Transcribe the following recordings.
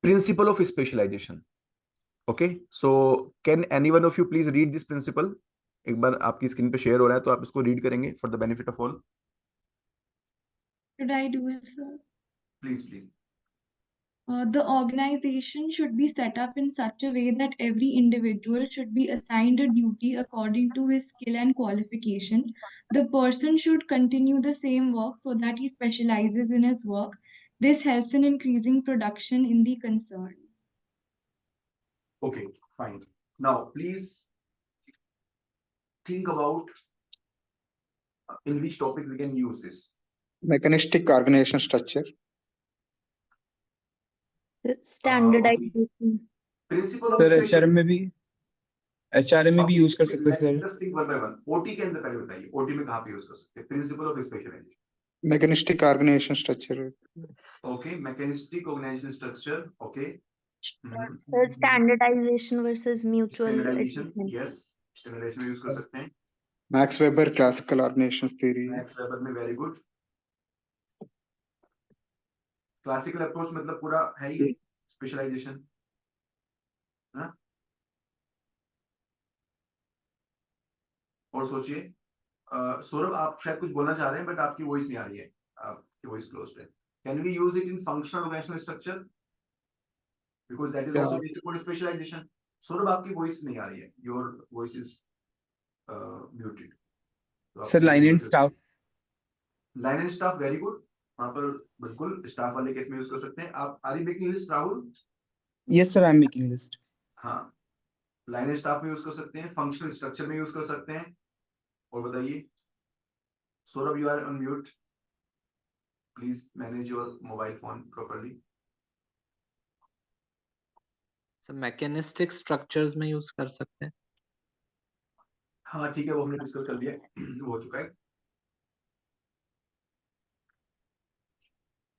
Principle of specialization. Okay, so can any one of you please read this principle? एक बार आपकी screen पे share हो रहा है तो आप इसको रीड करेंगे for the benefit of all. Should I do it, sir? Please, please. The organization should be set up in such a way that every individual should be assigned a duty according to his skill and qualification. The person should continue the same work so that he specializes in his work. This helps in increasing production in the concern. Okay, fine. Now, please think about in which topic we can use this. Mechanistic organization structure. Standardization Principle of sir special. HRM में भी use कर सकते हैं sir. Just think one by one. OT के अंदर पहले बताइए, OT में कहाँ पे यूज कर सकते हैं? Principle of specialization. Mechanistic organization structure. Okay, mechanistic organization structure. Okay. Standardization versus mutual Standardization. Yes. Standardization में यूज कर सकते हैं. Max Weber classical organization theory. Max Weber में very good. क्लासिकल अप्रोच मतलब पूरा है ही स्पेशलाइजेशन, है ना? और सोचिए, सौरभ आप शायद कुछ बोलना चाह रहे हैं बट आपकी वॉइस नहीं आ रही है, आपकी वॉइस क्लोज्ड है. Can we use it in functional organizational structure because that is also related to specialization. Saurabh आपकी वॉइस नहीं आ रही है, your voice is muted. Sir line and staff. Line and staff very good. वहां पर बिल्कुल staff वाले केस में यूज कर सकते हैं. आप are you making list Rahul? Yes sir, I am making list. हाँ, लाइन एंड स्टाफ में यूज कर सकते हैं, फंक्शनल स्ट्रक्चर में यूज कर सकते हैं. और बताइए Saurabh, you are on mute. Please manage your mobile phone properly. Sir mechanistic structures में यूज कर सकते हैं. हाँ ठीक है, वो हमने डिस्कस कर लिया, वो हो चुका है.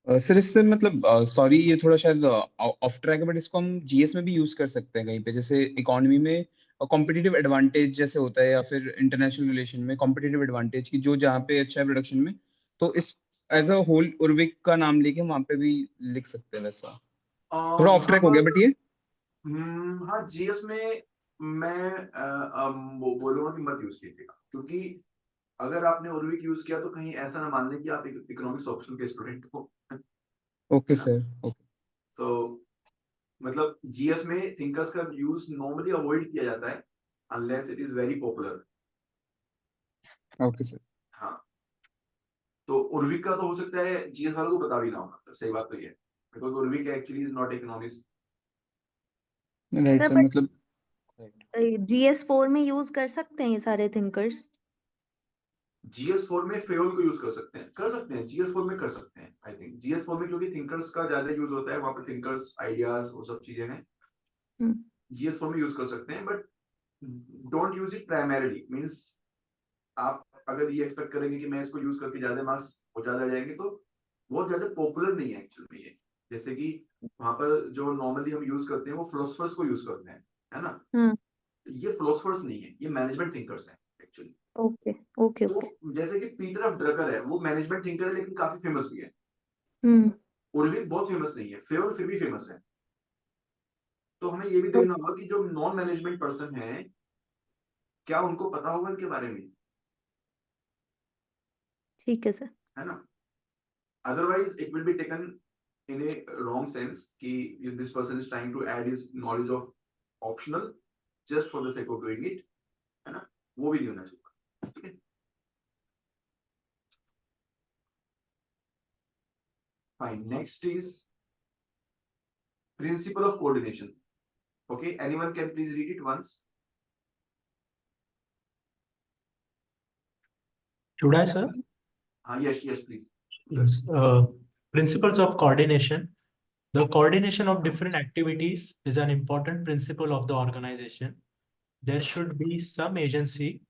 सर इससे मतलब सॉरी ये थोड़ा शायद ऑफ ट्रैक है, बट इसको हम जीएस में भी यूज कर सकते हैं कहीं पे, जैसे इकोनॉमी में कॉम्पिटिटिव एडवांटेज जैसे होता है, या फिर इंटरनेशनल रिलेशन में कॉम्पिटिटिव एडवांटेज की जो जहाँ पे अच्छा है प्रोडक्शन में, तो इस एज अ होल उर्विक का नाम लेके वहाँ पे भी लिख सकते हैं. वैसा थोड़ा ऑफ ट्रैक हो गया बट ये. हाँ, जीएस में मैं बोलूंगा कि मत यूज कीजिएगा, क्योंकि अगर आपने उर्विक यूज किया तो कहीं ऐसा ना मान लें कि आप इकोनॉमिक्स ऑप्शन के स्टूडेंट हो. Okay sir. ओके. तो मतलब जीएस में थिंकर्स का यूज नॉर्मली अवॉइड किया जाता है unless it is very popular. Okay sir. हाँ, तो उर्विक का तो हो सकता है जीएस वालों को पता भी ना होना. सर सही बात तो ये है, because Urwick actually is not economics. Right sir. मतलब GS4 में यूज कर सकते हैं ये सारे थिंकर्स. GS4 में फेयोल को यूज कर सकते हैं, GS4 में कर सकते हैं. आई थिंक GS4 में क्योंकि थिंकर्स का ज्यादा यूज होता है, वहां पर थिंकर्स, आइडियाज, वो सब चीजें हैं. GS4 में यूज कर सकते हैं, but don't use it primarily. Means आप अगर ये एक्सपेक्ट करेंगे कि मैं इसको यूज करके ज्यादा मार्क्स हो ज्यादा आ जाएंगे, तो बहुत ज्यादा पॉपुलर नहीं है एक्चुअली में ये. जैसे कि वहां पर जो नॉर्मली हम यूज करते हैं वो फिलोसफर्स को यूज करते हैं, है ना? ये फिलोसफर्स नहीं है, ये मैनेजमेंट थिंकर्स हैं एक्चुअली. ओके ओके तो जैसे कि पीटर ऑफ ड्रकर है, वो मैनेजमेंट थिंकर है लेकिन काफी फेमस भी है. उर्विक बहुत फेमस नहीं है, फेयोल फिर भी फेमस है. तो हमें ये भी देखना होगा कि जो नॉन मैनेजमेंट पर्सन है, क्या उनको पता होगा इनके बारे में. ठीक है सर. है ना? Otherwise it will be taken in a wrong sense कि this person is trying to add his knowledge of optional just for the sake of doing it, है ना? वो भी नहीं होना चाहिए. ठीक है, fine. Next is principle of coordination. Okay, anyone can please read it once. Should I, sir? Yes, please. Yes. Principles of coordination. The coordination of different activities is an important principle of the organization. There should be some agency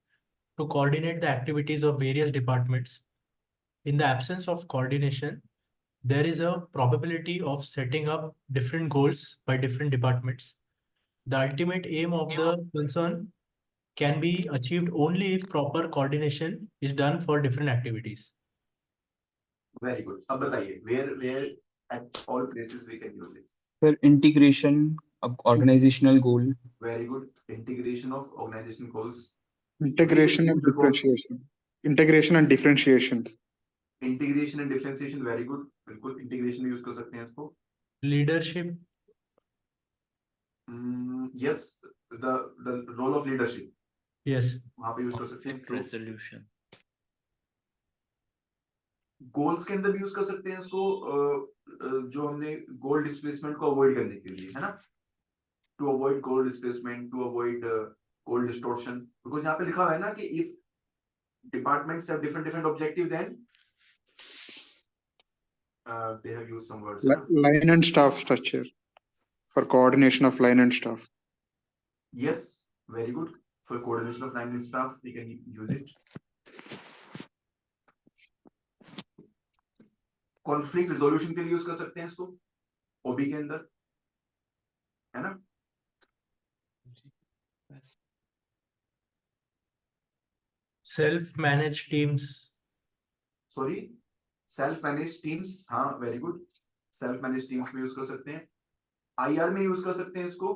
to coordinate the activities of various departments. In the absence of coordination, there is a probability of setting up different goals by different departments. The ultimate aim of the concern can be achieved only if proper coordination is done for different activities. Very good. अब बताइए, where at all places we can use this. Sir, integration of organizational goal. Very good. Integration of organizational goals. Integration and differentiation. Integration and differentiation. Integration and differentiation. Very good. बिल्कुल integration use कर सकते हैं इसको. Leadership. Yes, the role of leadership. Yes. वहाँ पे use कर सकते हैं. True. Resolution. गोल्स के अंदर भी यूज कर सकते हैं इसको, जो हमने गोल डिस्प्लेसमेंट को अवॉइड करने के लिए, है ना, to avoid goal displacement, to avoid goal distortion. Because यहाँ पे लिखा हुआ है ना कि if departments have different objective then they have used some words. Line and staff structure for coordination of line and staff. Yes, very good. For coordination of line and staff, we can use it. Conflict resolution के लिए use कर सकते हैं इसको ओबी के अंदर, है ना. Self managed teams. Sorry, self manage teams. हाँ, very good. Self manage teams में यूज कर सकते हैं. आईआर में यूज कर सकते हैं इसको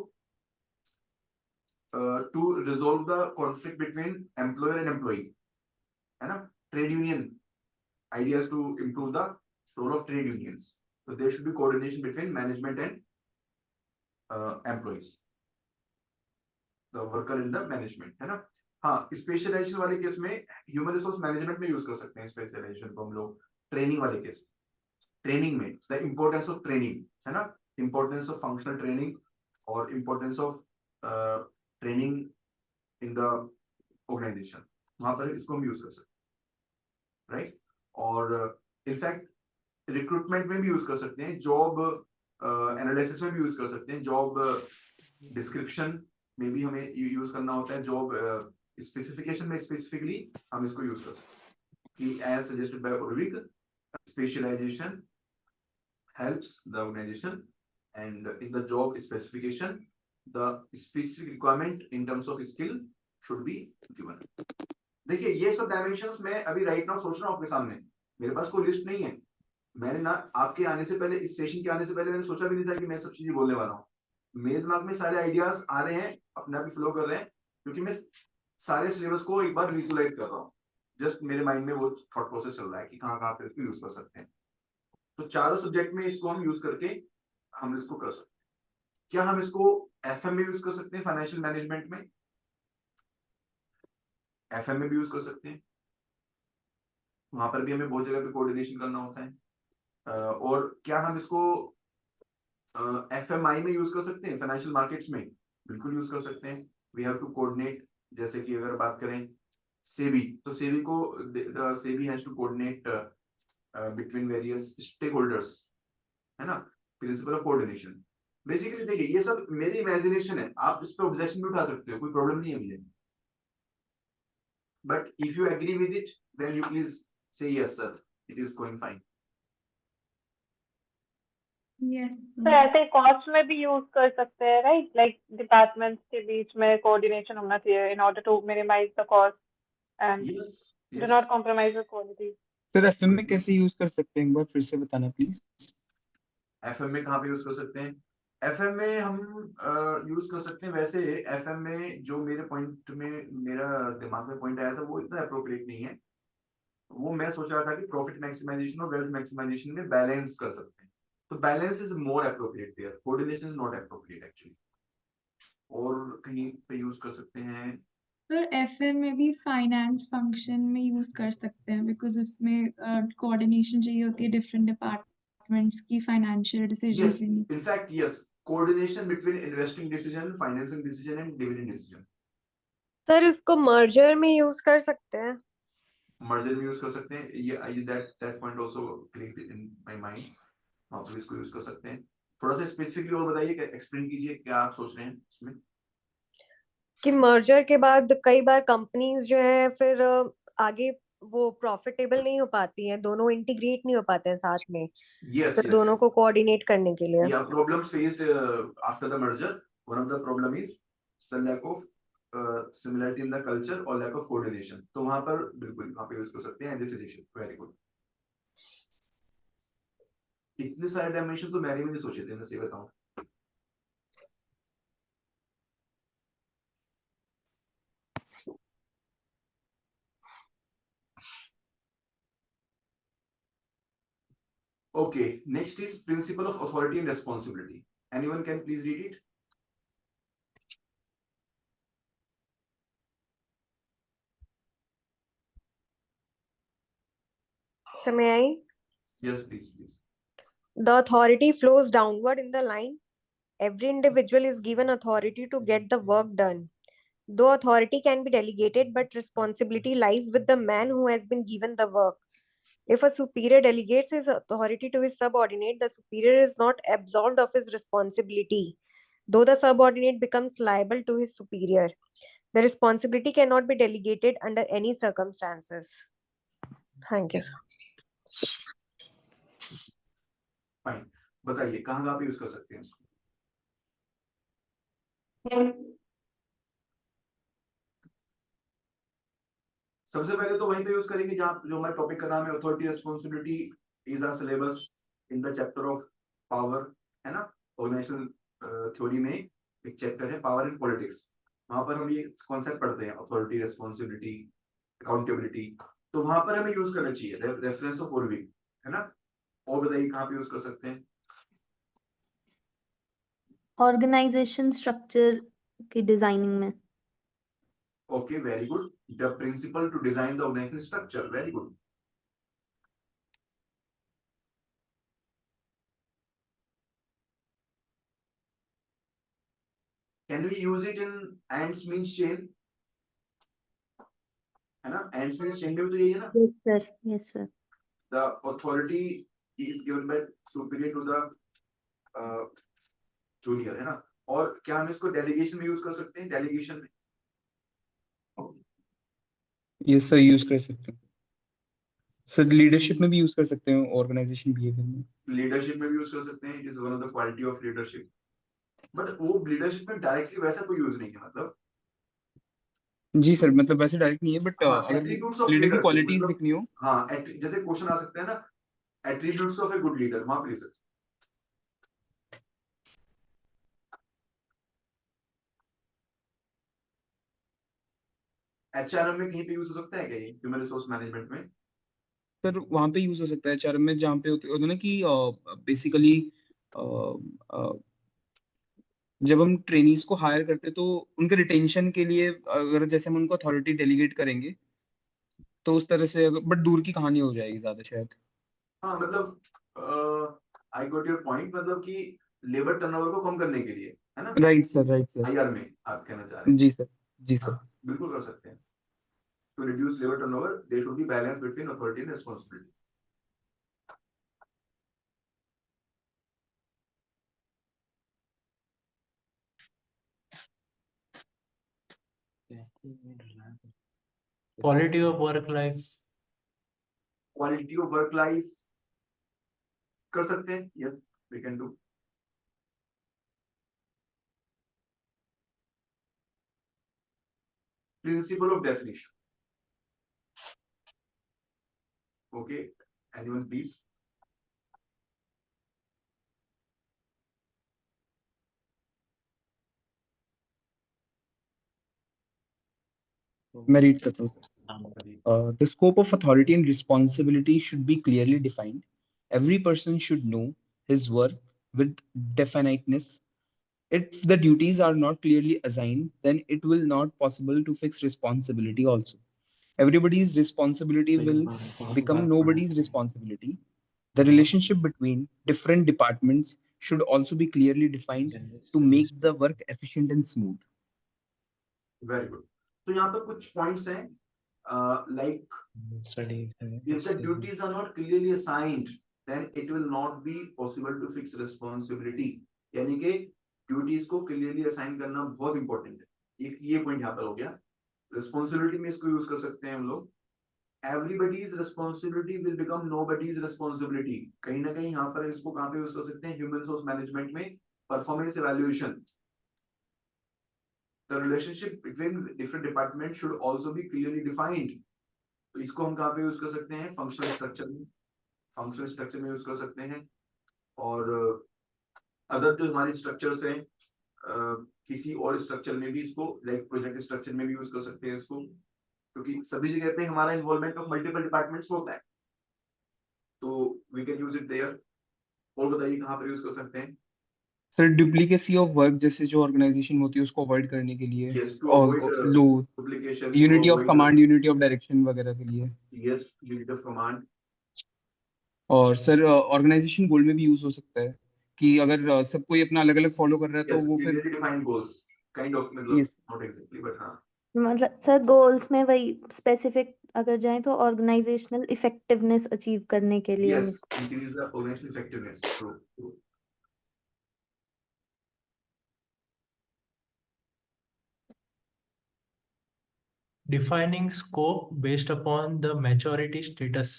to resolve the conflict between employer and employee, है ना. Trade union ideas to improve the role of trade unions. So there should be coordination between management and employees, the worker in the management, है ना. हाँ, specialisation वाले case में human resource management में use कर सकते हैं स्पेशलाइजेशन को हम लोग. ट्रेनिंग वाले केस, ट्रेनिंग में द इम्पोर्टेंस ऑफ ट्रेनिंग, है ना, इम्पोर्टेंस ऑफ फंक्शनल ट्रेनिंग और importance of training in the organization, वहां पर इसको हम यूज कर सकते हैं, राइट. और इनफैक्ट रिक्रूटमेंट में भी यूज कर सकते हैं, जॉब एनालिसिस में भी यूज कर सकते हैं, जॉब डिस्क्रिप्शन में भी हमें यूज करना होता है, जॉब स्पेसिफिकेशन में स्पेसिफिकली हम इसको यूज कर सकते हैं कि as suggested by Urwick, specialization helps the organization and in the job specification the specific requirement in terms of skill should be given. देखिए ये सब डायमेंशंस मैं अभी राइट नाउ सोच रहा हूँ आपके सामने, मेरे पास कोई लिस्ट नहीं है. मैंने ना आपके आने से पहले, इस सेशन के आने से पहले मैंने सोचा भी नहीं था कि मैं सब चीजें बोलने वाला हूँ. मेरे दिमाग में सारे आइडियाज आ रहे हैं, अपने आप ही फ्लो कर रहे हैं, क्योंकि मैं सारे सिलेबस को एक बार विजुअलाइज कर रहा हूँ. जस्ट मेरे माइंड में वो थॉट प्रोसेस चल रहा है कि कहाँ कहाँ पे इसको यूज कर सकते हैं. तो चारों सब्जेक्ट में इसको हम यूज करके हम इसको कर सकते हैं. क्या हम इसको एफएम में यूज कर सकते हैं? फाइनेंशियल मैनेजमेंट में एफएम में भी यूज कर सकते हैं. वहां पर भी हमें बहुत जगह पे कोऑर्डिनेशन करना होता है. और क्या हम इसको एफएमआई में यूज कर सकते हैं? फाइनेंशियल मार्केट्स में बिल्कुल यूज कर सकते हैं. वी हैव टू कोऑर्डिनेट, जैसे कि अगर बात करें सेबी, तो सेबी को SEBI has to coordinate between various stakeholders, है ना, प्रिंसिपल ऑफ कोऑर्डिनेशन. बेसिकली देखिए ये सब मेरी इमेजिनेशन है, आप इस पे ऑब्जेक्शन भी उठा सकते हो, कोई प्रॉब्लम नहीं है मुझे. But if you agree with it then you please say yes sir, it is going fine. Yes. तो ऐसे कॉस्ट में भी यूज कर सकते हैं, राइट, लाइक डिपार्टमेंट्स के बीच में कोऑर्डिनेशन होना चाहिए in order to minimize the cost and do not compromise the quality. Sir FM में कैसे यूज कर सकते हैं, एक बार फिर से बताना प्लीज. एफएम में कहाँ पे यूज कर सकते हैं? एफएम में हम यूज कर सकते हैं. वैसे एफएम में जो मेरे पॉइंट में, मेरा दिमाग में पॉइंट आया था, वो इतना अप्रोप्रिएट नहीं है. वो मैं सोच रहा था कि प्रॉफिट मैक्सिमाइजेशन और वेल्थ मैक्सिमाइजेशन में बैलेंस कर सकते हैं. तो balance is more appropriate there, coordination is not appropriate actually. और कहीं पे यूज कर सकते हैं सर एफएम में भी फाइनेंस फंक्शन में यूज कर सकते हैं, बिकॉज उसमें कोऑर्डिनेशन चाहिए होती है डिफरेंट डिपार्टमेंट्स की फाइनेंशियल डिसीजंस लेने. in fact yes, coordination between investing decision, financing decision and dividend decision. Sir इसको मर्जर में यूज कर सकते हैं. मर्जर में यूज कर सकते हैं. ये that point also clicked in my mind. आप भी इसको यूज कर सकते हैं. थोड़ा सा स्पेसिफिकली और बताइए, एक्सप्लेन कीजिए क्या आप सोच रहे हैं इसमें. कि मर्जर के बाद कई बार कंपनीज जो है फिर आगे वो प्रॉफिटेबल नहीं हो पाती हैं, दोनों इंटीग्रेट नहीं हो पाते हैं साथ में. yes, तो दोनों को कोऑर्डिनेट करने के लिए. Yeah, problems faced after the merger. One of the problem is the lack of similarity in the culture or lack of coordination. तो वहां पर बिल्कुल वहां पे यूज कर सकते हैं as a suggestion. Very good. इतने सारे डायमेंशन तो मैंने भी नहीं सोचे थे, मैं सही बताऊं. Okay, next is principle of authority and responsibility. Anyone can please read it? So may I? Yes, please, please. The authority flows downward in the line. Every individual is given authority to get the work done. Though authority can be delegated, but responsibility lies with the man who has been given the work. If a superior delegates his authority to his subordinate, the superior is not absolved of his responsibility, though the subordinate becomes liable to his superior. The responsibility cannot be delegated under any circumstances. Thank you, sir. Fine. बताइए कहाँ पे use कर सकते हैं इसको? सबसे पहले तो वहीं पे यूज करेंगे जहाँ जो हमारे टॉपिक का नाम है authority responsibility is our syllabus in the chapter of power, है ना? ऑर्गेनाइजेशनल थ्योरी में एक चैप्टर है पावर एंड पॉलिटिक्स, वहां पर हम ये कॉन्सेप्ट पढ़ते हैं अथॉरिटी, रिस्पॉन्सिबिलिटी, अकाउंटेबिलिटी, तो वहां पर हमें यूज करना चाहिए रेफरेंस ऑफ ओरविल, है ना? और बताइए कहाँ पे यूज कर सकते हैं? ऑर्गेनाइजेशन स्ट्रक्चर की डिजाइनिंग में। Okay, very good. The principle to design the organizational structure. Very good. Can we use it in ants means chain? है ना? Ants means chain में भी तो यही है ना? Yes sir. Yes sir. The authority is given by superior to the junior, है ना? और क्या हम इसको डेलीगेशन में यूज कर सकते हैं? डेलीगेशन में यस सर यूज कर सकते हैं सर, लीडरशिप में भी यूज कर सकते हैं, ऑर्गेनाइजेशन बिहेवियर में, लीडरशिप में भी यूज कर सकते हैं. It is one of the quality of leadership. But वो लीडरशिप में डायरेक्टली वैसा कोई यूज नहीं है, मतलब जी सर, मतलब वैसे डायरेक्ट नहीं है, बट अगर एट्रीब्यूट्स ऑफ लीडर की लीडरशिप, क्वालिटीज मतलब लिखनी हो, हाँ जैसे क्वेश्चन आ सकते हैं ना, attributes of a good leader, वहां पे लिख सकते हैं. एचआरएम में कहीं पे यूज हो सकता है क्या ये, ह्यूमन रिसोर्स मैनेजमेंट में? सर वहां पे यूज हो सकता है एचआरएम में, जहाँ पे होता है ना कि बेसिकली जब हम ट्रेनीज को हायर करते हैं तो उनके रिटेंशन के लिए अगर जैसे हम उनको अथॉरिटी डेलीगेट करेंगे तो उस तरह से, बट दूर की कहानी हो जाएगी ज्यादा शायद. हाँ मतलब आई गॉट योर पॉइंट, मतलब कि लेबर टर्नओवर को कम करने के लिए, है ना? Right sir. आईआर में आप कहना चाह रहे हैं? जी सर. हाँ, बिल्कुल कर सकते हैं. To reduce labour turnover there should be balance between authority and responsibility. Quality of work life. Quality of work life कर सकते हैं. Yes we can do. Principle of definition. Okay, anyone please? मैं read करता हूँ sir. The scope of authority and responsibility should be clearly defined. Every person should know his work with definiteness. If the duties are not clearly assigned, then it will not possible to fix responsibility also. Everybody's responsibility will become nobody's responsibility. The relationship between different departments should also be clearly defined to make the work efficient and smooth. Very good. तो यहाँ पर कुछ points हैं, like if the duties are not clearly assigned, then it will not be possible to fix responsibility. यानी कि duties को clearly assign करना बहुत important है. एक ये point यहाँ पर हो गया. Responsibility में इसको use कर सकते हैं हम लोग. Everybody's responsibility will become nobody's responsibility. कहीं ना कहीं यहाँ पर इसको कहाँ पे use कर सकते हैं? Human resource management में performance evaluation. The relationship between different departments should also be clearly defined. तो इसको हम कहाँ पे यूज कर सकते हैं? फंक्शनल स्ट्रक्चर में. फंक्शनल स्ट्रक्चर में यूज कर सकते हैं. और अदर जो हमारी स्ट्रक्चर्स हैं, किसी और स्ट्रक्चर में भी इसको, लाइक प्रोजेक्ट स्ट्रक्चर में भी यूज कर सकते हैं इसको, क्योंकि सभी जगह पे हमारा इन्वॉल्वमेंट ऑफ मल्टीपल डिपार्टमेंट्स होता है. तो we can use it there. और बताइए कहाँ पर यूज कर सकते हैं? सर डुप्लीकेसी ऑफ वर्क जैसे जो ऑर्गेनाइजेशन होती है उसको अवॉइड करने के लिए, Yes, to और avoid low duplication, to unity of avoid command, unity of direction वगैरह के लिए। yes, unit of command. और सर ऑर्गेनाइजेशन गोल में भी यूज हो सकता है कि अगर सब कोई अपना अलग अलग फॉलो कर रहा है तो Yes, वो फिर clearly defined goals. Kind of, मतलब yes, not exactly, but हाँ. मतलब सर गोल्स में वही स्पेसिफिक अगर जाए तो ऑर्गेनाइजेशनल इफेक्टिवनेस अचीव करने के लिए Yes, increase the organizational effectiveness. True, true. Defining scope based upon the maturity status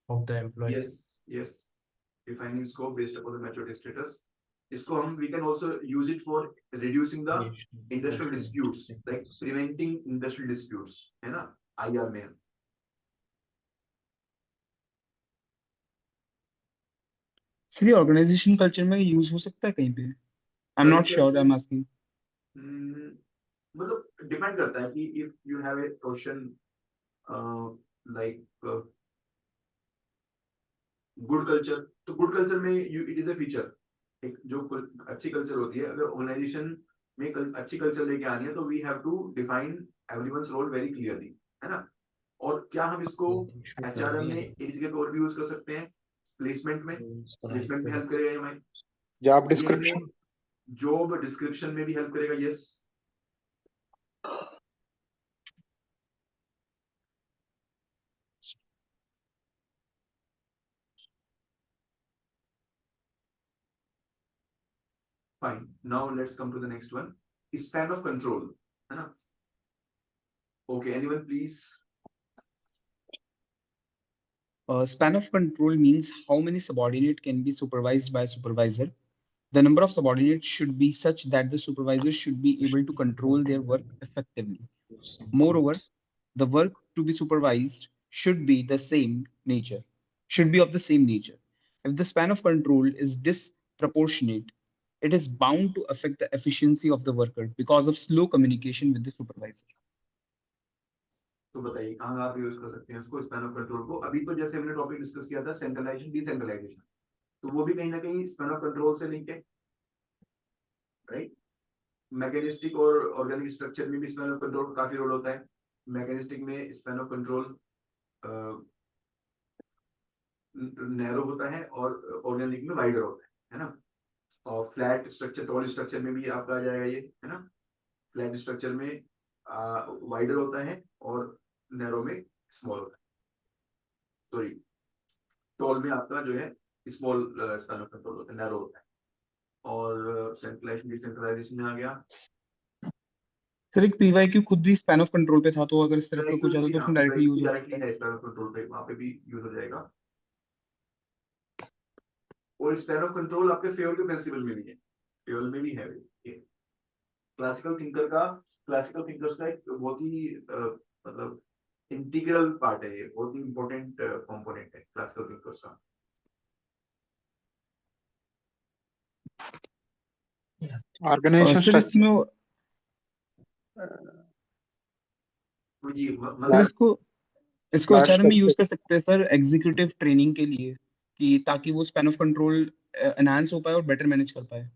of the employee. Yes, yes. Defining scope based upon the maturity status. इसको हम we can also use it for reducing the industrial disputes, like preventing industrial disputes, है ना? IR में. Sir ये organisation culture में use हो सकता है कहीं पे? I am not sure, I am asking. मतलब डिपेंड करता है कि if you have a question like good culture, तो गुड कल्चर में इट इज अ फीचर, एक जो अच्छी कल्चर होती है, अगर ऑर्गेनाइजेशन में अच्छी कल्चर लेके आनी है तो we have to define everyone's role very clearly, है ना? और क्या हम इसको एचआरएम में एक जगह पे और भी यूज कर सकते हैं? प्लेसमेंट में हेल्प करेगा ये हमें, जॉब डिस्क्रिप्शन, जॉब डिस्क्रिप्शन में भी हेल्प करेगा। Yes, fine. Now let's come to the next one. Span of control, है ना? Okay, anyone please? Span of control means how many subordinate can be supervised by a supervisor. The number of subordinates should be such that the supervisor should be able to control their work effectively. Moreover, the work to be supervised should be of the same nature. If the span of control is disproportionate, it is bound to affect the efficiency of the worker because of slow communication with the supervisor. तो बताइए कहाँ आप use कर सकते हैं इसको, span of control को? अभी तो जैसे हमने टॉपिक डिस्कस किया था सेंट्रलाइजेशन डिसेंट्रलाइजेशन, तो वो भी कहीं ना कहीं स्पैन ऑफ कंट्रोल से लिंक है, राइट? मैकेनिस्टिक और ऑर्गेनिक स्ट्रक्चर में भी स्पैन ऑफ कंट्रोल काफी रोल होता है। मैकेनिस्टिक में स्पैन ऑफ कंट्रोल नैरो होता है और ऑर्गेनिक में वाइडर होता है ना? और फ्लैट स्ट्रक्चर, टॉल स्ट्रक्चर में भी आपका आ जाएगा ये, है ना? फ्लैट स्ट्रक्चर में वाइडर होता है और नैरो में स्मॉल होता है, सॉरी टॉल में आपका जो है स्मॉल स्पैन ऑफ कंट्रोल होता है, नैरो होता है। और सेंट्रलाइजेशन डिसेंट्रलाइजेशन में आ गया। सर एक पीवाईक्यू खुद भी स्पैन ऑफ कंट्रोल पे था, तो अगर इस तरफ का कुछ आता तो उसमें डायरेक्टली यूज है, स्पैन ऑफ कंट्रोल पे वहां पे भी यूज हो जाएगा। और स्पैन ऑफ कंट्रोल आपके फेवर के प्रिंसिपल में भी है, फेवर में भी है। क्लासिकल थिंकर्स का एक बहुत ही मतलब इंटीग्रल पार्ट है, ये बहुत ही इंपॉर्टेंट कंपोनेंट है क्लासिकल थिंकर्स का। ऑर्गेनाइजेशन स्ट्रक्चर, इसको एचआरएम में यूज कर सकते हैं सर, एग्जीक्यूटिव ट्रेनिंग के लिए, कि ताकि वो स्पैन ऑफ कंट्रोल एनहांस हो पाए और बेटर मैनेज कर पाए।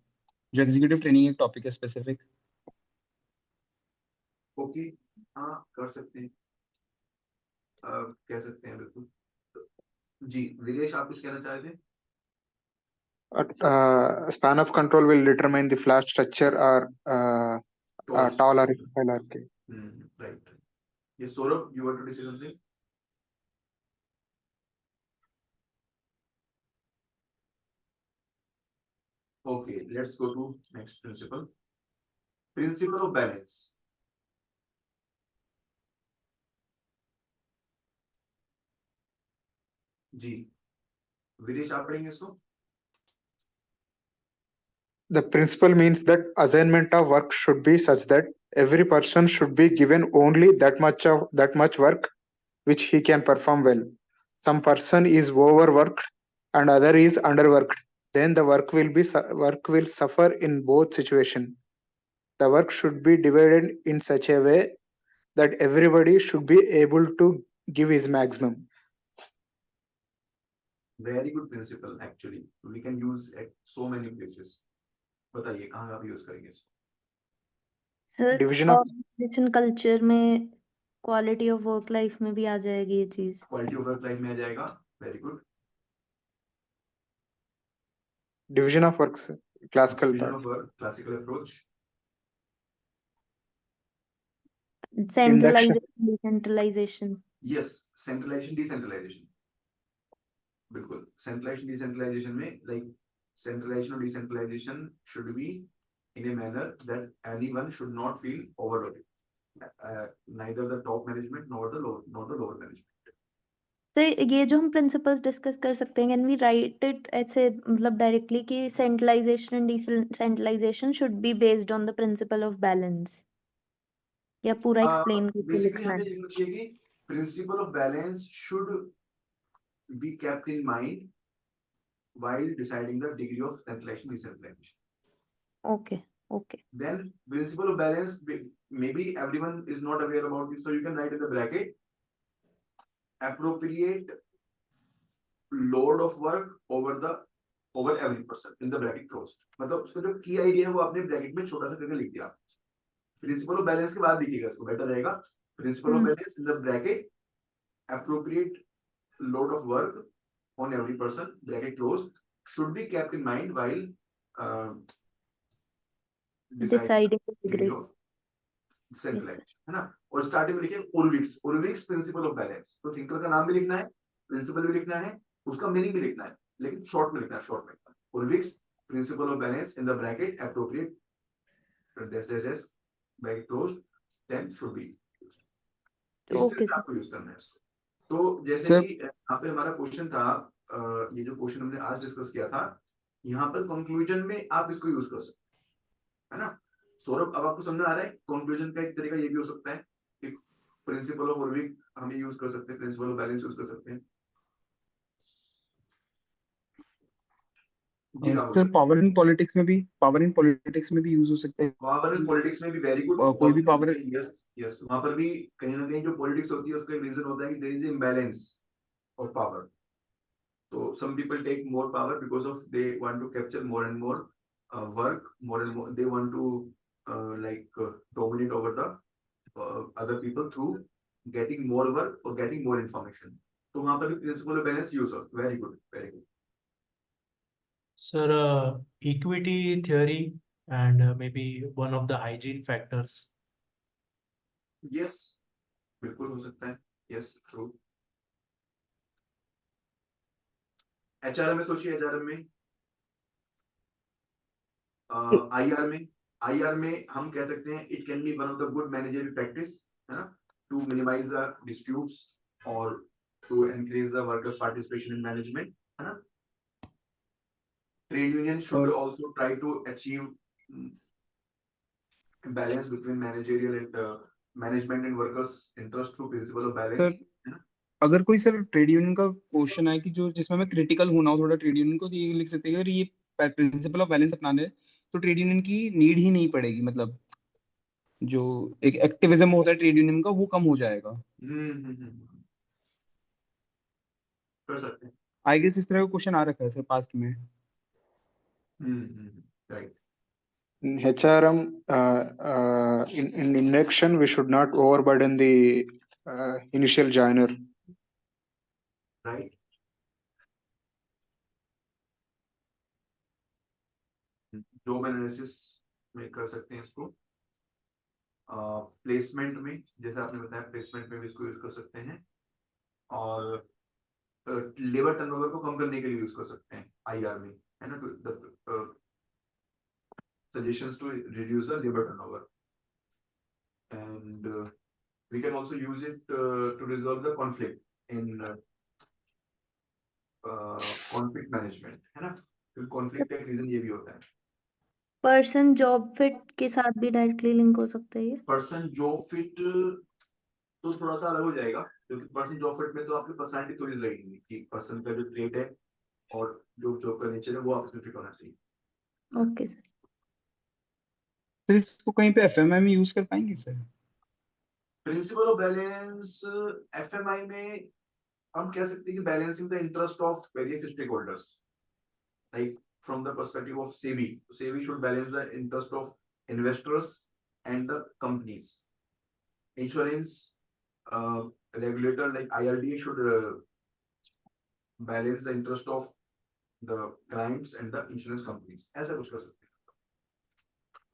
जो एग्जीक्यूटिव ट्रेनिंग एक टॉपिक है स्पेसिफिक। ओके, हाँ कर सकते हैं, कह सकते हैं बिल्कुल। जी विदेश, आप कुछ कहना चाह रहे थे? span of control will determine the flat structure or tall or hierarchy. Right. Yes, Saurabh, you want to say something? Okay, let's go to next principle. Principle of balance. जी विदेश, आप पढ़ेंगे इसको? The principle means that assignment of work should be such that every person should be given only that much work which he can perform well. Some person is overworked and other is underworked. Then the work will suffer in both situations. The work should be divided in such a way that everybody should be able to give his maximum. Very good principle, actually we can use at so many places. बताइए कहाँ आप use करेंगे इसको? Sir division of organization culture में quality of work life में भी आ जाएगी ये चीज। क्वालिटी ऑफ वर्क लाइफ में आ जाएगा, very good. Division of work, classical division thought, of work, classical approach. Centralization decentralization. Yes, centralization decentralization, बिल्कुल। सेंट्रलाइजेशन डिसेंट्रलाइजेशन में लाइक सेंट्रलाइजेशन और decentralization should be in a manner that anyone should not feel overloaded, neither the top management nor the lower management. तो ये जो हम principles discuss कर सकते हैं, कैन वी राइट इट ऐसे मतलब डायरेक्टली कि centralization and decentralization should be based on the principle of balance, या पूरा एक्सप्लेन करके बेसिकली लिखना हमें है? लिखना चाहिए कि principal of balance should be kept in mind while deciding the degree of centralization decentralization. Okay okay. Then principle of balance, maybe everyone is not aware about this, so you can write in the bracket appropriate load of work over every person in the bracket closed. मतलब उसका जो की idea है वो आपने bracket में छोटा सा करके लिख दिया। प्रिंसिपल ऑफ बैलेंस के बाद लिखिएगा, इसको बेटर रहेगा। Principal of balance in the bracket appropriate load of work on every person bracket closed should be kept in mind while deciding degree of centralization, है ना। और स्टार्टिंग में लिखे उर्विक्स प्रिंसिपल ऑफ बैलेंस। तो थिंकर का नाम भी लिखना है, प्रिंसिपल भी लिखना है, उसका मीनिंग भी लिखना है, लेकिन शॉर्ट में लिखना है, शॉर्ट में। Urwick's principle of balance in the bracket appropriate bracket closed then should be. इस तरह से आपको यूज करना है इसको। तो जैसे कि यहाँ पे हमारा क्वेश्चन था, ये जो क्वेश्चन हमने आज डिस्कस किया था, यहाँ पर कंक्लूजन में आप इसको यूज कर सकते हैं, है ना। सौरभ, अब आपको समझ आ रहा है कंक्लूजन का एक तरीका ये भी हो सकता है कि प्रिंसिपल ऑफ उर्विक हम यूज कर सकते हैं, प्रिंसिपल ऑफ बैलेंस यूज कर सकते हैं। सर पावर इन पॉलिटिक्स में भी यूज हो सकता है। पावर इन पॉलिटिक्स में भी वेरी गुड। कोई भी पावर, यस, वहां पर भी कहीं ना कहीं जो पॉलिटिक्स होती है उसका एक रीजन होता है कि there is imbalance of power. तो some people take more power because of they want to capture more and more work, more and more they want to dominate over the other people through getting more work or getting more information. तो वहां पर भी principal of balance use हो। Very good, very good. Sir, equity theory and maybe one of the hygiene factors. Yes, बिल्कुल हो सकता है। Yes, true. HRM में सोचिए, एचआरएम में आईआर में हम कह सकते हैं it can be one of the good managerial practice, है ना, टू मिनिमाइज द डिस्प्यूट्स और to encourage the workers participation in management, है ना। Trade union should also try to achieve balance between managerial and management and workers interest through principle of balance. अगर कोई sir trade union का question है कि जो जिसमें मैं क्रिटिकल होना हो थोड़ा ट्रेड यूनियन को, तो ये लिख सकते हैं अगर ये प्रिंसिपल ऑफ बैलेंस अपनाने तो ट्रेड यूनियन की नीड ही नहीं पड़ेगी, मतलब जो एक एक्टिविज्म होता है ट्रेड यूनियन का वो कम हो जाएगा। कर सकते हैं। आई गेस इस तरह का क्वेश्चन आ रखा है सर पास्ट में। Right. In HRM, in induction, we should not overburden the initial joiner. Right. Job analysis में कर सकते हैं इसको। प्लेसमेंट में जैसे आपने बताया, प्लेसमेंट में भी इसको यूज कर सकते हैं, और लेबर टर्नओवर को कम करने के लिए यूज कर सकते हैं आईआर में, है ना। suggestions to reduce the labor turnover, and we can also use it to resolve the conflict in conflict management, है ना। तो conflict का रीजन ये भी होता है। पर्सन जॉब फिट के साथ भी डायरेक्टली लिंक हो सकता है ये। पर्सन जॉब फिट तो थोड़ा सा अलग हो जाएगा, क्योंकि पर्सन जॉब फिट में तो आपकी पर्सनालिटी थोड़ी रहेगी कि पर्सन का जो ट्रेट है और जो जॉब का नेचर है वो आपस में फिट होना चाहिए। Okay sir. तो इसको कहीं पे एफएमआई में यूज कर पाएंगे sir? Principle of balance FMI में हम कह सकते हैं कि balancing the interest of various stakeholders, like from the perspective of SEBI, SEBI should balance the interest of investors and the companies. Insurance regulator like IRDA should balance the interest of the clients and the insurance companies. ऐसा कुछ कर सकते हैं.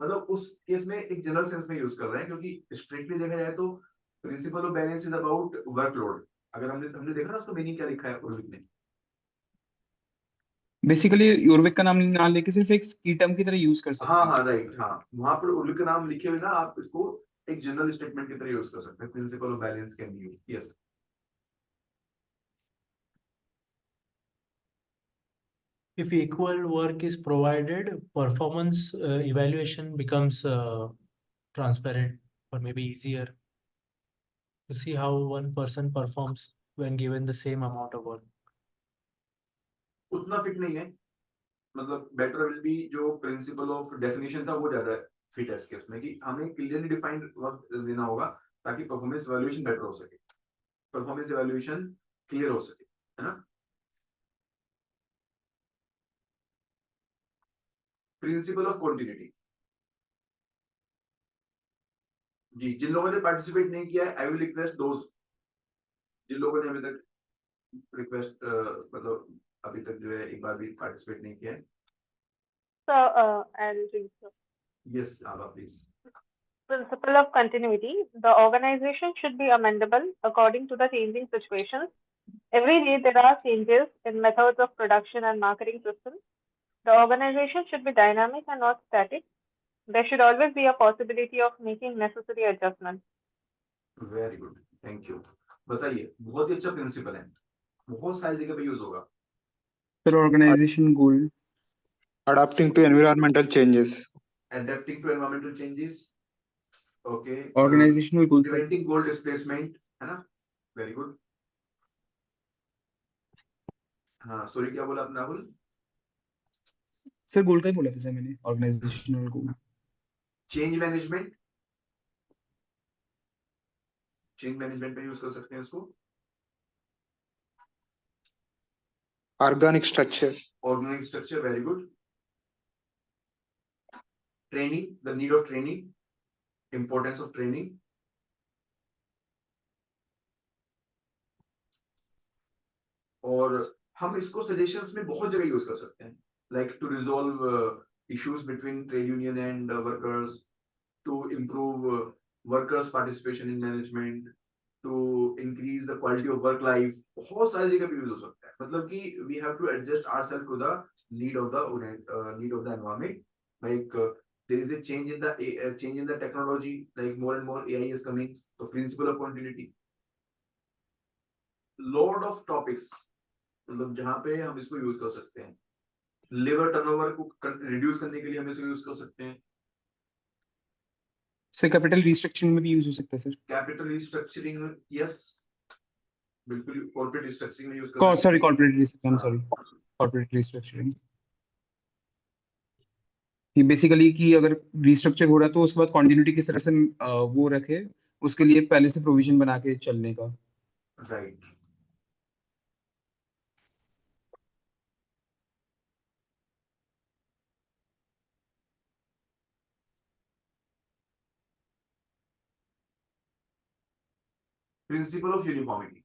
मतलब उस case में एक general sense में यूज कर रहे हैं, क्योंकि स्ट्रिक्टली देखा जाए तो principle of balance is about workload. अगर हमने देखा ना उसको मीनिंग क्या लिखा है उर्विक ने. बेसिकली उर्विक का नाम ना लेके सिर्फ एक की टर्म की तरह यूज कर सकते हैं. हाँ राइट, हाँ वहां पर उर्विक का नाम लिखे हुए ना, आप इसको एक जनरल स्टेटमेंट की तरह यूज कर सकते हैं. Principal of balance can be used. Yes. If equal work is provided, performance evaluation becomes transparent or maybe easier to see how one person performs when given the same amount of work. उतना fit नहीं है, मतलब better will be जो principal of definition था वो ज्यादा fit है इस केस में, कि हमें क्लियरली डिफाइंड वर्क देना होगा ताकि परफॉर्मेंस इवैल्यूएशन बेटर हो सके, परफॉर्मेंस इवैल्यूएशन क्लियर हो सके, है ना. Principle of continuity. जी, जिन लोगों ने पार्टिसिपेट नहीं किया है, आई विल रिक्वेस्ट दोस्त, जिन लोगों ने अभी तक रिक्वेस्ट मतलब अभी तक जो है एक बार भी पार्टिसिपेट नहीं किया है. So, I'll read. Yes, Ava, please. Principle of continuity. The organization should be amendable according to the changing situations. Every day there are changes in methods of production and marketing systems. The organization should be dynamic and not static. There should always be a possibility of making necessary adjustments. Very good. Thank you. बताइए, बहुत ही अच्छा principal है, बहुत सारी जगह पे use होगा. Sir organization goal. Adapting to environmental changes. Adapting to environmental changes. Okay. Organizational goal. Preventing goal displacement, है ना. Very good. हाँ, सॉरी क्या बोला आपने राहुल? सर गोल का ही बोला था सर मैंने, ऑर्गेनाइजेशनल गोल. चेंज मैनेजमेंट, चेंज मैनेजमेंट पे यूज कर सकते हैं इसको. Organic structure. Organic structure, very good. Training, the need of training, importance of training. और हम इसको सजेशंस में बहुत जगह यूज कर सकते हैं, like to resolve issues between trade union and workers, to improve workers participation in management, to increase the quality of work life. बहुत सारी जगह पे यूज हो सकता है. मतलब कि we have to adjust ourselves to the need of the environment. Like there is a change in the technology, like more and more AI is coming. So principle of continuity. Lot of topics, मतलब जहाँ पे हम इसको use कर सकते हैं. Labour turnover को reduce करने के लिए हम इसको यूज कर सकते हैं. सर कैपिटल रिस्ट्रक्चरिंग में भी यूज हो सकता है सर. कैपिटल रिस्ट्रक्चरिंग, यस बिल्कुल. कॉर्पोरेट रिस्ट्रक्चरिंग में यूज कर सकते हैं. Sorry corporate restructuring. कि बेसिकली कि अगर रिस्ट्रक्चर हो रहा है तो उसके बाद कंटिन्यूटी किस तरह से वो रखे, उसके लिए पहले से प्रोविजन बना के चलने का. Right. Principle of uniformity.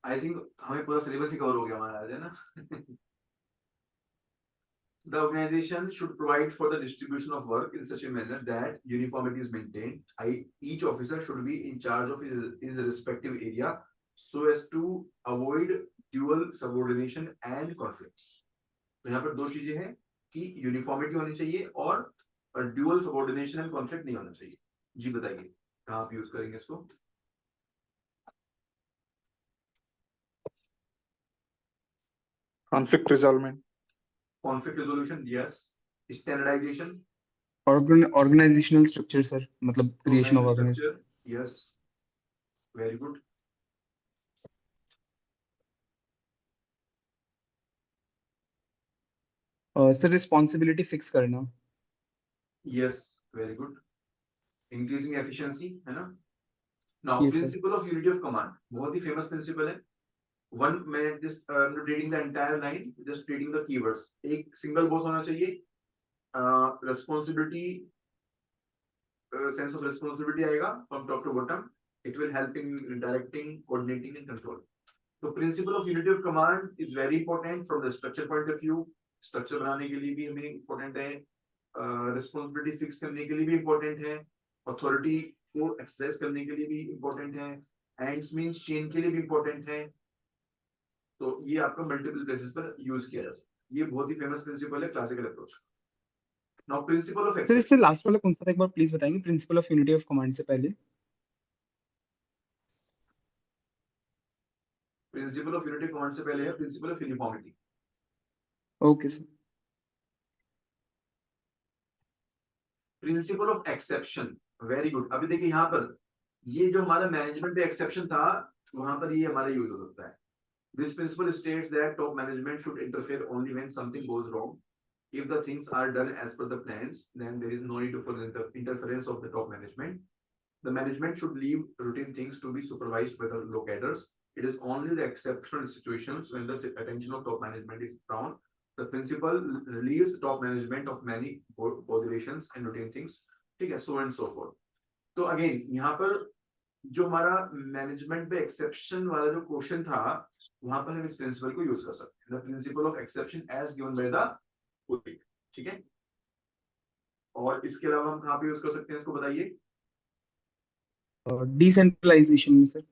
I think हमें पूरा सिलेबस ही कवर हो गया हमारा आज, है ना. The organization should provide for the distribution of work in such a manner that uniformity is maintained. Each officer should be in charge of his respective area so as to avoid dual subordination and conflicts. तो यहाँ पर दो चीजें हैं कि uniformity होनी चाहिए और ड्यूअल सबऑर्डिनेशन एंड कॉन्फ्लिक्ट नहीं होना चाहिए. जी बताइए कहाँ आप यूज करेंगे इसको. Conflict resolvement. Conflict resolution, yes. Standardization. Organizational structure sir, मतलब creation of structure, yes. Very good. Sir responsibility fix करना. Yes, very good. Increasing efficiency, है ना. Now Yes, sir. Principle of unity of command बहुत ही famous principle है. One मैं just reading the entire line, just reading the keywords. एक single boss होना चाहिए, रिस्पॉन्सिबिलिटी, सेंस ऑफ रिस्पॉन्सिबिलिटी आएगा from top to bottom. It will help in directing, coordinating and control. तो principle of unity of command is very important from the structure point of view. Structure बनाने के लिए भी हमें important है, responsibility fix करने के लिए भी इंपॉर्टेंट है, अथॉरिटी को एक्सरसाइज करने के लिए भी इंपॉर्टेंट है, एंड्स मींस चेन के लिए भी इंपॉर्टेंट है. तो ये आपका मल्टीपल प्लेसेस पर यूज किया जा सकता है. ये बहुत ही फेमस प्रिंसिपल है classical approach. Now principle of sir exception. इससे लास्ट वाला कौन सा था, एक बार प्लीज बताएंगे, principal of unity of command से पहले. प्रिंसिपल ऑफ यूनिटी कमांड से पहले है principle of uniformity. Okay sir. Principle of exception, very good. अभी देखिए यहाँ पर ये जो हमारा मैनेजमेंट पे एक्सेप्शन था, वहां पर ये हमारा यूज हो सकता है. This principle states that top management should interfere only when something goes wrong. If the things are done as per the plans, then there is no need for the interference of the top management. The management should leave routine things to be supervised by the locators. It is only the exceptional situations when the attention of top management is drawn. The principle relieves top management of many obligations and routine things. ठीक है, so and so forth. तो again यहाँ पर जो हमारा management पे exception वाला जो क्वेश्चन था, वहां पर हम इस प्रिंसिपल को यूज कर सकते हैं. The principle of exception as given by the court. ठीक है. और इसके अलावा हम कहाँ पे यूज कर सकते हैं इसको बताइए. डिसेंट्रलाइजेशन में सर.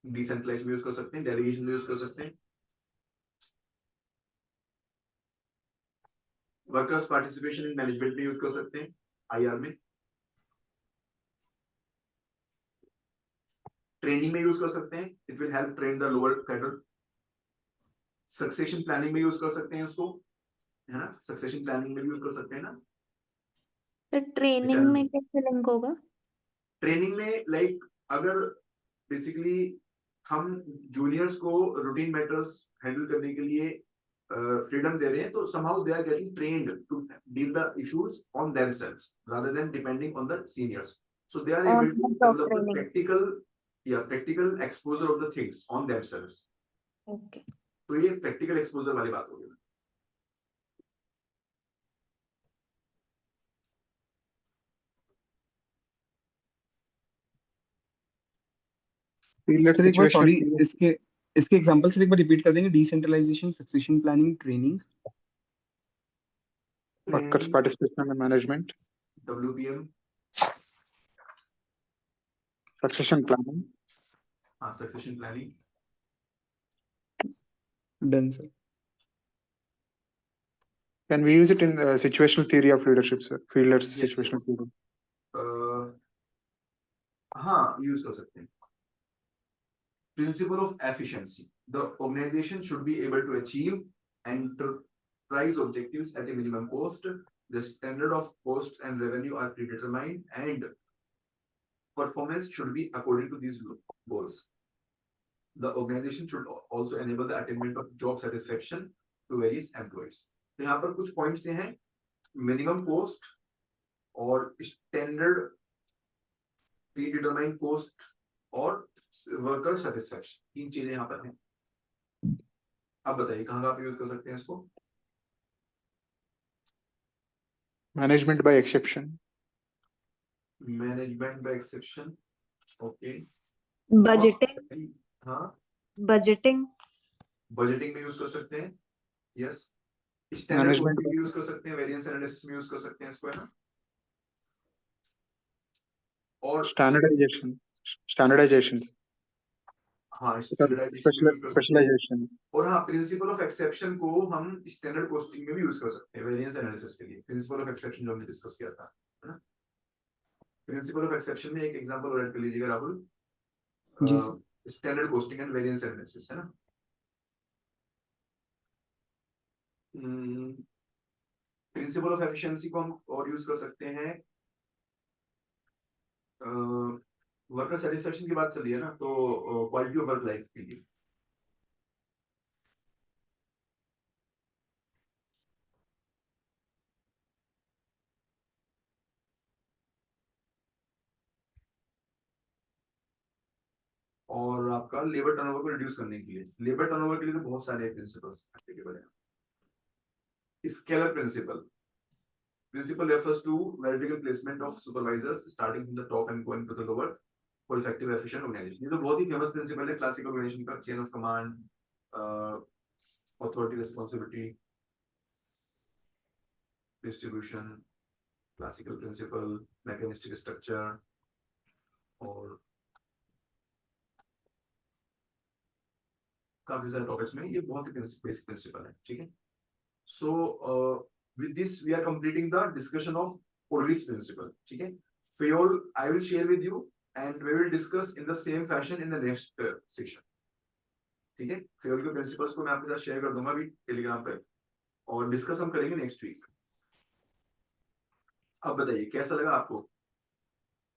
डिसेंट्रलाइज में यूज कर सकते हैं, डेलीगेशन में यूज कर सकते हैं, वर्कर्स पार्टिसिपेशन इन मैनेजमेंट में यूज कर सकते हैं, आईआर में. ट्रेनिंग में यूज कर सकते हैं, it will help train the lower cadre. Succession planning में यूज कर सकते हैं इसको, है ना. सक्सेशन प्लानिंग में यूज कर सकते हैं ना. तो ट्रेनिंग में कैसे लिंक होगा? ट्रेनिंग में लाइक अगर बेसिकली हम जूनियर्स को रूटीन मैटर्स हैंडल करने के लिए फ्रीडम दे रहे हैं, तो somehow they are getting trained to deal the issues on themselves rather than depending on the seniors. So they are able to develop the practical exposure of the things on themselves. Okay. तो ये practical exposure वाली बात होगी. Sir एक बार sorry, इसके example से एक बार repeat कर देंगे. Decentralization, succession planning, training, workers participation in management, WPM, succession planning. हाँ succession planning. Done sir. Can we use it in situational theory of leadership, sir? Fiedler's Yes, situational theory. हाँ use कर सकते हैं. Principle of efficiency. The organization should be able to achieve enterprise objectives at a minimum cost. The standard of cost and revenue are predetermined, and performance should be according to these goals. The organization should also enable the attainment of job satisfaction to various employees. तो यहाँ पर कुछ points हैं, minimum coast और standard predetermined coast और worker satisfaction, तीन चीजें यहाँ पर हैं. अब बताइए कहाँ आप यूज कर सकते हैं इसको. Management by exception. Management by exception. Okay. Budgeting. हाँ Budgeting. बजटिंग में यूज कर सकते हैं. यस. स्टैंडर्ड Management कॉस्टिंग में यूज कर सकते हैं, वेरिएंस एनालिसिस में यूज कर सकते हैं इसको, है ना. और standardizations. हाँ Specialization. Specialization. और हाँ प्रिंसिपल ऑफ एक्सेप्शन को हम स्टैंडर्ड कॉस्टिंग में भी यूज कर सकते हैं वेरिएंस एनालिसिस के लिए. प्रिंसिपल ऑफ एक्सेप्शन जो हमने डिस्कस किया था, है ना. प्रिंसिपल ऑफ एक्सेप्शन में एक एग्जांपल और ऐड कर लीजिएगा राहुल. जी sir. Standard costing and variance analysis, है ना. प्रिंसिपल ऑफ एफिशिएंसी को हम और यूज कर सकते हैं. वर्कर सेटिस्फेक्शन की बात चल रही है ना, तो क्वालिटी ऑफ वर्क लाइफ के लिए. आपका लेबर टर्नओवर को रिड्यूस करने के लिए। लेबर टर्नओवर के लिए तो बहुत सारे प्रिंसिपल्स एप्लीकेबल है। Scalar principle refers to vertical placement of supervisors starting from the top and going to the lower for effective efficient organization। ये तो बहुत ही फेमस प्रिंसिपल है क्लासिकल ऑर्गेनाइजेशन का, chain of command, authority, responsibility, distribution, classical principle, mechanistic structure और काफी सारे topics में ये बहुत ही बेसिक प्रिंसिपल है। ठीक है, सो with this we are completing the discussion of Orwick's principle। ठीक है, Fayol I will share with you and we will discuss in the same fashion in the next section। ठीक है, Fayol के principles को मैं आपके साथ शेयर कर दूंगा अभी टेलीग्राम पे और डिस्कस हम करेंगे नेक्स्ट वीक। अब बताइए कैसा लगा आपको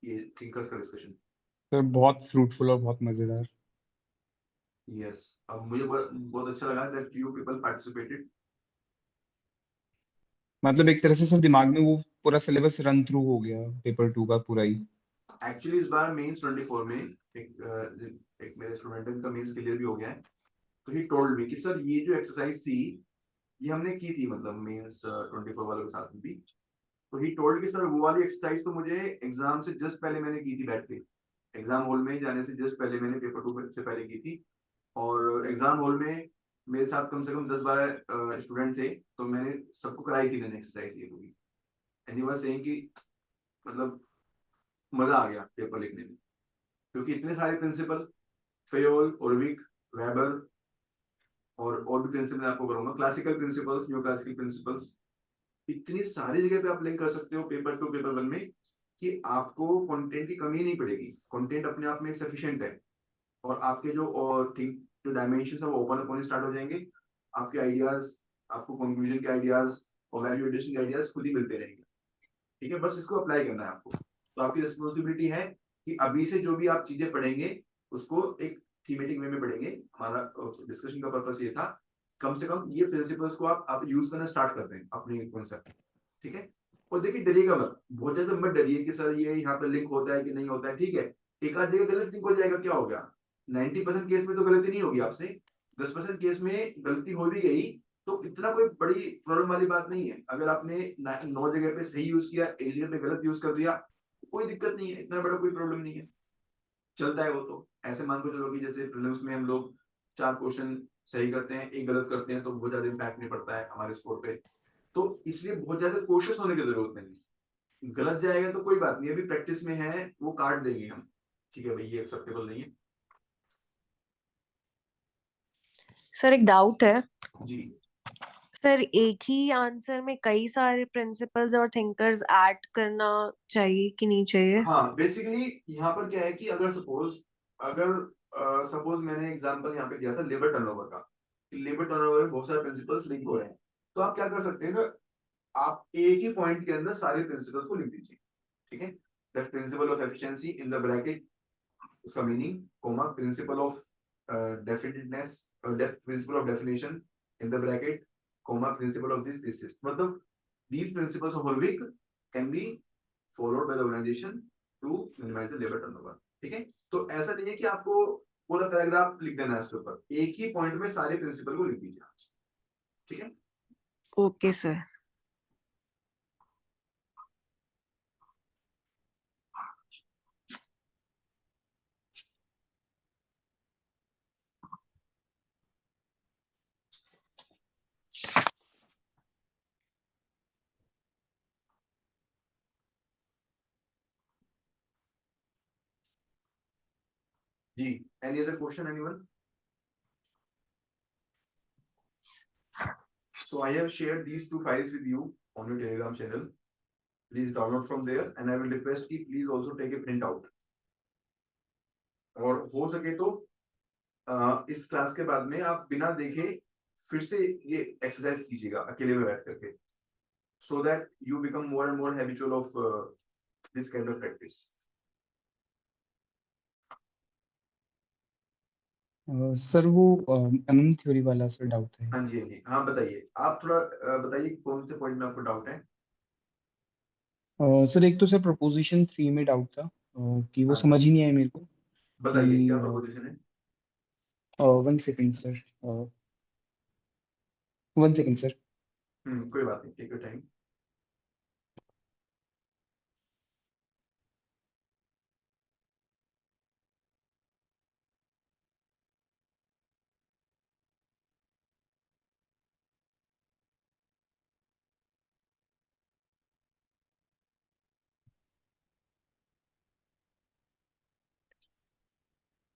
ये थिंकर्स का डिस्कशन? सर बहुत फ्रूटफुल और बहुत मजेदार। यस, अब मुझे बहुत अच्छा लगा that you people participated। मतलब एक तरह से सर दिमाग में वो पूरा सिलेबस रन थ्रू हो गया पेपर 2 का पूरा ही। एक्चुअली इस बार मेंस 24 में एक मेरे स्टूडेंट का मेंस क्लियर भी हो गया है, तो ही टोल्ड मी कि सर ये जो एक्सरसाइज थी ये हमने की थी मतलब मेंस 24 वालों के साथ में भी। तो ही टोल्ड कि सर वो वाली एक्सरसाइज तो मुझे एग्जाम से जस्ट पहले मैंने की थी, बैठ के एग्जाम हॉल में जाने से जस्ट पहले मैंने पेपर 2 से पहले की थी। और एग्जाम हॉल में मेरे साथ कम से कम 10-12 स्टूडेंट थे, तो मैंने सबको कराई थी मैंने एक्सरसाइज ये पूरी। एंड ही वाज सेइंग कि मतलब मजा आ गया पेपर लिखने में, क्योंकि इतने सारे प्रिंसिपल, फेयोल, ओरविक, वेबर और भी प्रिंसिपल आपको करूंगा, classical principles, new classical principles, इतनी सारी जगह पे आप लिंक कर सकते हो पेपर 2 पेपर 1 में कि आपको कंटेंट की कमी नहीं पड़ेगी। कंटेंट अपने आप में सफिशिएंट है और आपके जो डायमेंशन है वो ओपन अप होने स्टार्ट हो जाएंगे। आपके आइडियाज, आपको कंक्लूजन के आइडियाज और वैल्यू एडिशन के आइडियाज खुद ही मिलते रहेंगे। ठीक है, बस इसको अप्लाई करना है आपको। तो आपकी रिस्पॉन्सिबिलिटी है कि अभी से जो भी आप चीजें पढ़ेंगे उसको एक थीमेटिक वे में पढ़ेंगे। हमारा डिस्कशन का पर्पस ये था कम से कम ये प्रिंसिपल्स को आप यूज करना स्टार्ट कर दें अपने कॉन्सेप्ट। ठीक है, और देखिए डरिएगा मत, बहुत ज्यादा मत डरिए कि सर ये यहाँ पे लिंक होता है कि नहीं होता है। ठीक है, एक आध जगह गलत लिंक हो जाएगा, क्या हो गया, 90% केस में तो गलती नहीं होगी आपसे, 10% केस में गलती हो भी गई तो इतना कोई बड़ी प्रॉब्लम वाली बात नहीं है। अगर आपने 9 जगह पे सही यूज किया, 1 जगह पे गलत यूज कर दिया, कोई दिक्कत नहीं है, इतना बड़ा कोई प्रॉब्लम नहीं है, चलता है वो। तो ऐसे मान को चलो कि जैसे प्रीलिम्स में हम लोग 4 क्वेश्चन सही करते हैं, 1 गलत करते हैं, तो बहुत ज्यादा इम्पैक्ट नहीं पड़ता है हमारे स्कोर पे। तो इसलिए बहुत ज्यादा कोशिश होने की जरूरत नहीं, गलत जाएगा तो कोई बात नहीं, अभी प्रैक्टिस में है, वो काट देंगे हम। ठीक है भाई, ये एक्सेप्टेबल नहीं है। सर एक डाउट है जी सर, एक ही आंसर में कई सारे प्रिंसिपल्स और थिंकर्स ऐड करना चाहिए कि नहीं चाहिए? हाँ, बेसिकली यहाँ पर क्या है कि अगर सपोज मैंने एग्जांपल यहाँ पे दिया था लेबर टर्नओवर का, लेबर टर्नओवर में बहुत सारे प्रिंसिपल्स लिंक हो रहे हैं, तो आप क्या कर सकते हैं ना, आप एक ही पॉइंट के अंदर सारे प्रिंसिपल्स को लिख दीजिए। ठीक है, that principle of efficiency in the bracket, उसका meaning, comma, principle of definiteness, principle of definition in the bracket, comma, principle of this, मतलब these principles of Horvick can be followed by the organization to minimize the labor turnover। ठीक है, तो ऐसा नहीं है कि आपको पूरा पैराग्राफ लिख देना है उसके ऊपर, एक ही पॉइंट में सारे प्रिंसिपल को लिख दीजिए। ठीक है, okay sir. Ji, any other question, anyone? So I have shared these 2 files with you on your Telegram channel. Please download from there and I will request कि please also take a print out। और हो सके तो इस class के बाद में आप बिना देखे फिर से ये एक्सरसाइज कीजिएगा अकेले में बैठ करके, so that you become more and more habitual of this kind of practice। Sir वो MM थ्योरी वाला सर डाउट है। हाँ जी, हाँ जी, हाँ बताइए, आप थोड़ा बताइए कौन से पॉइंट में आपको डाउट है। सर एक तो सर प्रोपोजिशन 3 में डाउट था कि वो हाँ। समझ ही नहीं आया मेरे को बताइए क्या कि प्रोपोजिशन है। 1 second sir. 1 second sir. कोई बात नहीं, टेक योर टाइम।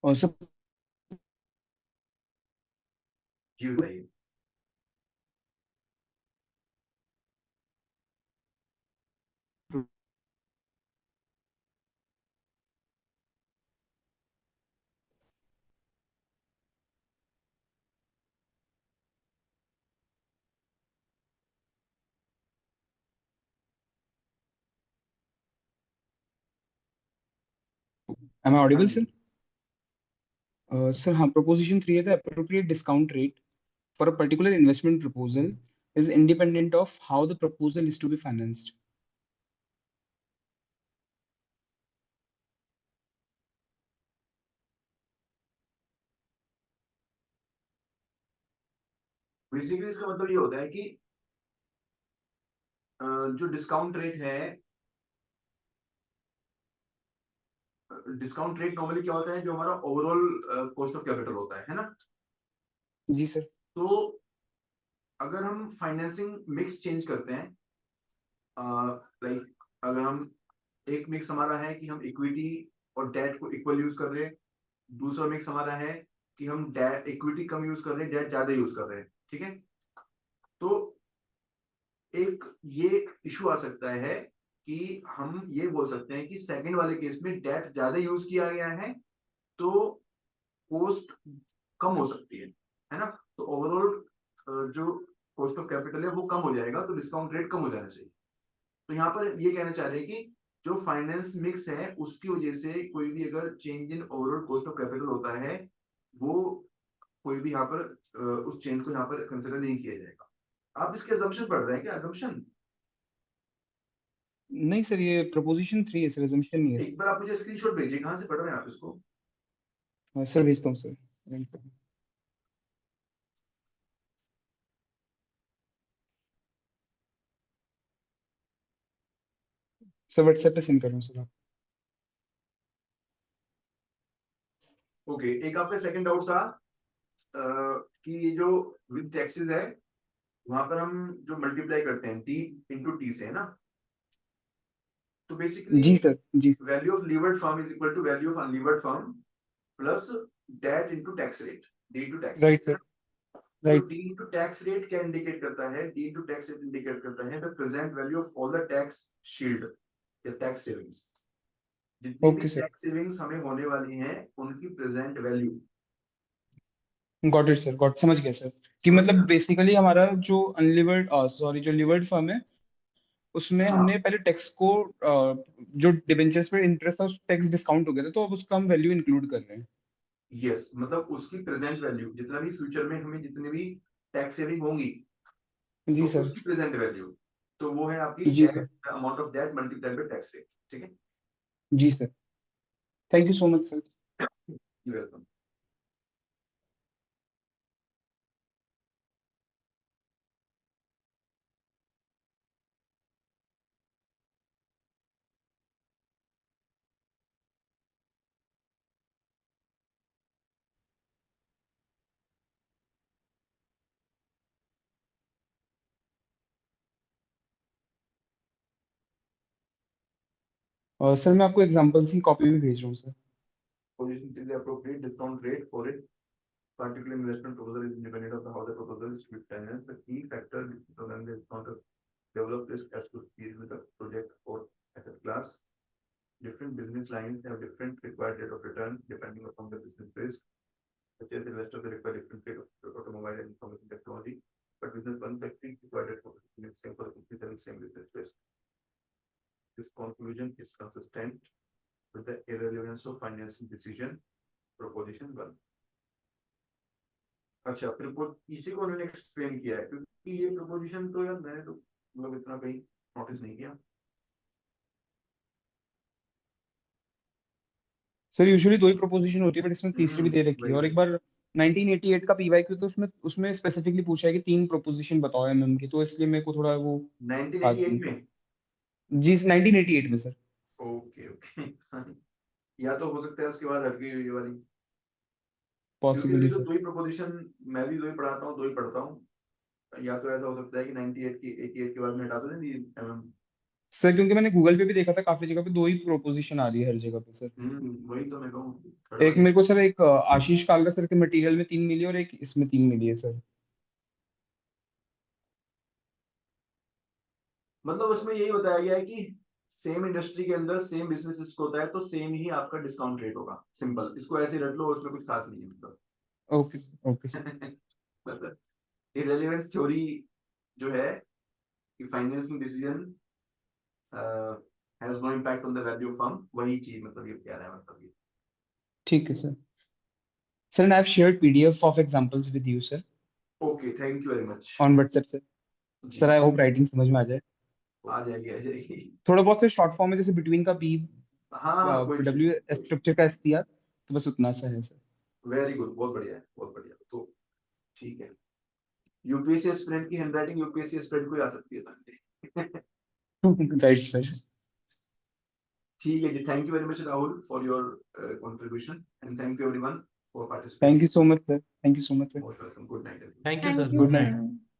सर जी बताइए। am I हाँ audible जी। sir? Sir, हाँ, proposition 3 है, the appropriate discount rate for a particular investment proposal is independent of how the proposal is to be financed. Basically इसका मतलब ये होता है कि जो डिस्काउंट रेट है, डिस्काउंट रेट नॉर्मली क्या होता है, जो हमारा ओवरऑल कॉस्ट ऑफ कैपिटल होता है ना। जी सर। तो अगर हम फाइनेंसिंग मिक्स चेंज करते हैं, लाइक अगर हम एक मिक्स हमारा है कि हम इक्विटी और डेट को इक्वल यूज कर रहे हैं, दूसरा मिक्स हमारा है कि हम डेट इक्विटी कम यूज कर रहे हैं, डेट ज्यादा यूज कर रहे हैं, ठीक है। तो एक ये इशू आ सकता है कि हम ये बोल सकते हैं कि सेकंड वाले केस में डेट ज्यादा यूज किया गया है तो कॉस्ट कम हो सकती है ना। तो ओवरऑल जो कॉस्ट ऑफ कैपिटल है वो कम हो जाएगा, तो डिस्काउंट रेट कम हो जाना चाहिए। तो यहाँ पर ये कहना चाह रहे हैं कि जो फाइनेंस मिक्स है उसकी वजह से कोई भी अगर change in overall cost of capital होता है, वो कोई भी यहाँ पर उस चेंज को यहाँ पर कंसिडर नहीं किया जाएगा। आप इसके assumption पढ़ रहे हैं क्या? assumption? नहीं सर, ये proposition 3 है सर, assumption नहीं है। एक बार आप मुझे स्क्रीनशॉट भेजिए, कहाँ से पढ़ रहे हैं आप इसको? सर भेजता हूँ सर। सर व्हाट्सएप पे सेंड कर रहा हूँ सर आप। ओके, एक आपका सेकंड डाउट था कि ये जो विद टैक्सेस है वहां पर हम जो मल्टीप्लाई करते हैं टी इंटू टी से, है ना। तो बेसिकली जी सर, जी sir. Value of levered firm is equal to value of unlevered firm plus debt into tax rate, D into tax right rate. Sir, तो right. D into tax rate क्या indicate करता है? D into tax rate indicate करता है the present value of all the tax shield या tax savings. जितनी भी okay sir, tax savings हमें होने वाली हैं उनकी present value. Got it sir, got, समझ गया सर। कि समझ मतलब गया? बेसिकली हमारा जो अनलिवर्ड सॉरी जो लिवर्ड फर्म है उसमें हाँ हमने पहले टैक्स को जो डिबेंचर्स पे इंटरेस्ट था टैक्स डिस्काउंट हो गया था, तो अब उसका हम वैल्यू इंक्लूड कर रहे हैं। यस, मतलब उसकी प्रेजेंट वैल्यू जितना भी फ्यूचर में हमें जितनी भी टैक्स सेविंग होंगी जी तो सर, उसकी प्रेजेंट वैल्यू, तो वो है आपकी जी debt, sir, amount of debt multiplied by tax rate, ठीक है। जी sir. Thank you so much sir. You welcome. Sir मैं आपको एग्जांपल्स की कॉपी भी भेज रहा हूँ sir. Position till the appropriate discount rate for a particular investment proposal is independent of how the proposal is to be financed. The key factor which determines the discount of developed risk as to speed with the project or asset class. Different business lines have different required rate of return depending upon the business risk. Such as investors require different rate of automobile and information technology, but business one sector required rate of same for the same business risk. This conclusion is consistent with the irrelevance of financing decision proposition 1. अच्छा, फिर इसी को उन्होंने explain किया है, क्योंकि ये proposition तो यार मैंने तो मतलब इतना कहीं नोटिस नहीं किया। सर यूजुअली 2 ही प्रोपोजिशन होती है, बट इसमें तीसरी भी दे रखी है। और वही एक बार 1988 का पीवाईक्यू तो उसमें उसमें स्पेसिफिकली पूछा है कि 3 प्रोपोजिशन बताओ एमएम की, तो इसलिए मेरे को थोड़ा वो 1988 में जी 1988 में सर। ओके ओके या तो हो सकता है उसके बाद हट गई हुई ये वाली, क्योंकि पॉसिबली तो सर। 2 ही प्रोपोजिशन, मैं भी 2 ही पढ़ाता हूँ, 2 ही पढ़ता हूँ, या तो ऐसा हो सकता है कि 98 की 88 के बाद में हटा दो ना एमएम। सर क्योंकि मैंने गूगल पे भी देखा था काफी जगह पे 2 ही प्रोपोजिशन आ रही है हर जगह पे सर। वही तो मैं कहूँ एक मेरे को सर एक आशीष कालरा सर के मटेरियल में 3 मिली और एक इसमें 3 मिली है सर। मतलब उसमें यही बताया गया है कि सेम इंडस्ट्री के अंदर सेम बिजनेस रिस्क होता है तो सेम ही आपका डिस्काउंट रेट होगा, सिंपल, इसको ऐसे रट लो, उसमें कुछ खास नहीं है मतलब। Okay okay sir. मतलब इररिलेवेंस थ्योरी जो है कि financing decision has no impact on the value of firm, वही चीज मतलब ये कह रहा है, मतलब ये ठीक है sir. Sir I have shared PDF of examples with you sir okay, thank you very much. On WhatsApp sir. जी सर आई होप राइटिंग समझ में आ जाए। आ जाएगी आ जाएगी। थोड़ा बहुत से शॉर्ट फॉर्म में जैसे बिटवीन का बी हाँ कोई डब्ल्यू स्ट्रक्चर का एसटीआर, तो बस उतना सा है सर। वेरी गुड, बहुत बढ़िया है, बहुत बढ़िया। तो ठीक है, यूपीएससी एस्पिरेंट की हैंडराइटिंग यूपीएससी एस्पिरेंट को ही आ सकती है। Right sir. ठीक है जी, thank you very much Rahul for your contribution and thank you everyone for thank participating. You so much sir, thank you so much sir. Most welcome, good night. Thank you, Thank sir. you, Good Good night. night. sir.